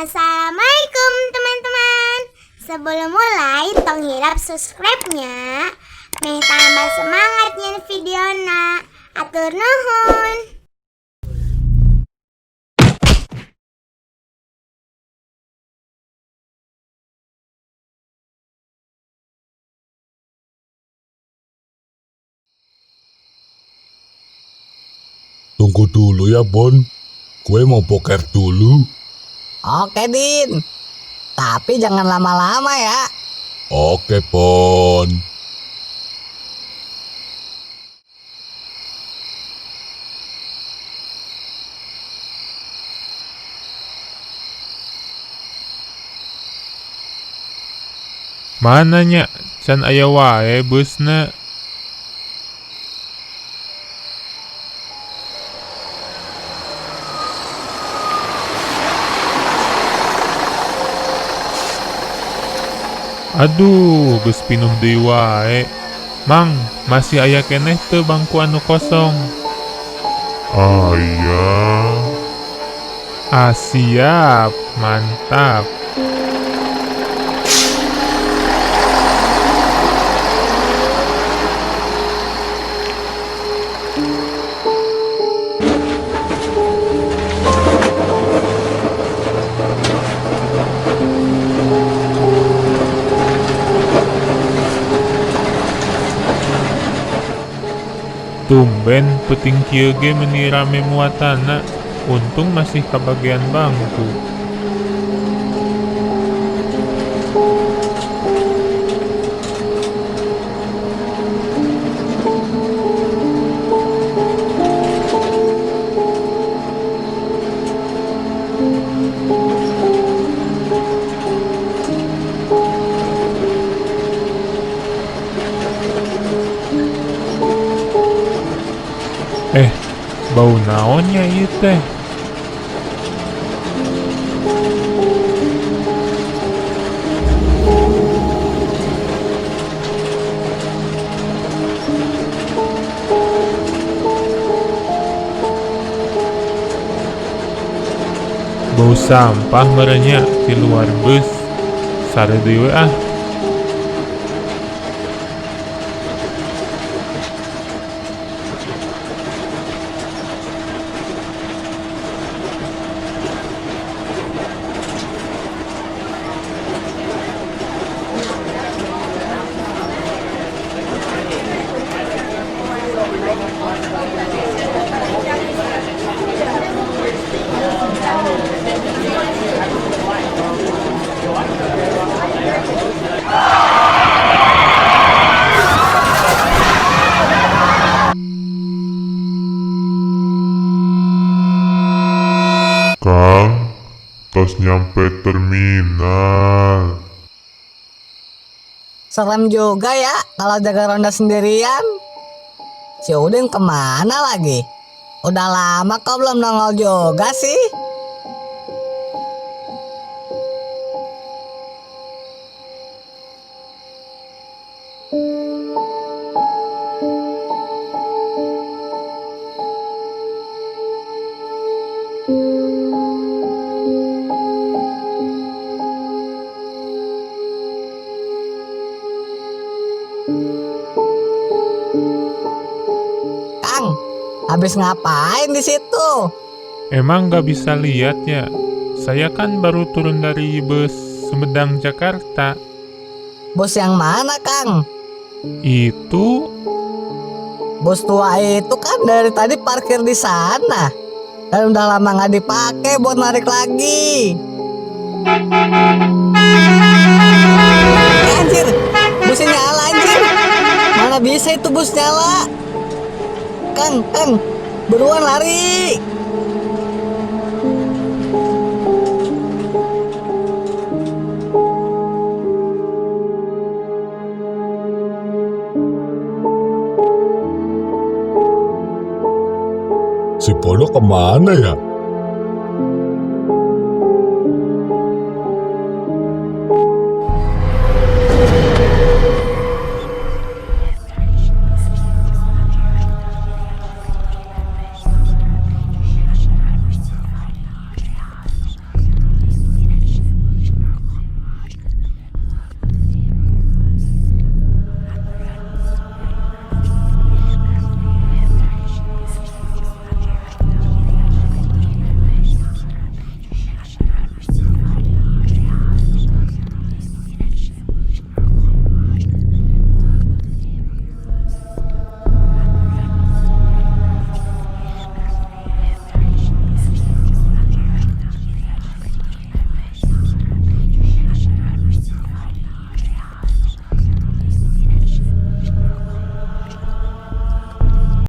Assalamualaikum teman-teman. Sebelum mulai tong hirap subscribe-nya. Meh tambah semangatnya video na. Atur nuhun. Tunggu dulu ya, Bon. Gue mau poker dulu. Oke, Din. Tapi jangan lama-lama ya. Oke, Bon. Mana nya? Can aya wae beusna. Aduh, geus pinuh deui wae. Mang, masih aya keneh teu bangku anu kosong? Iya. Siap, mantap. Tumben peuting kieu ge meuni rame muatanna. Untung masih kabagian bangku. Bau naonnya ieu teh? Bau sampah merenya di luar bus. Sare deui ah. Kang, tos nyampe terminal. Serem juga ya kalau jaga ronda sendirian. Si Udin kemana lagi? Udah lama kok belum nongol juga sih. Kang, habis ngapain di situ? Emang gak bisa lihat ya? Saya kan baru turun dari bus Sumedang Jakarta. Bus yang mana, Kang? Itu Bus tua itu kan dari tadi parkir di sana. Dan udah lama nggak dipakai buat narik lagi. Anjir, busnya nyala anjir. Mana bisa itu bus nyala? Kang, buruan lari. Si Bono kemana ya?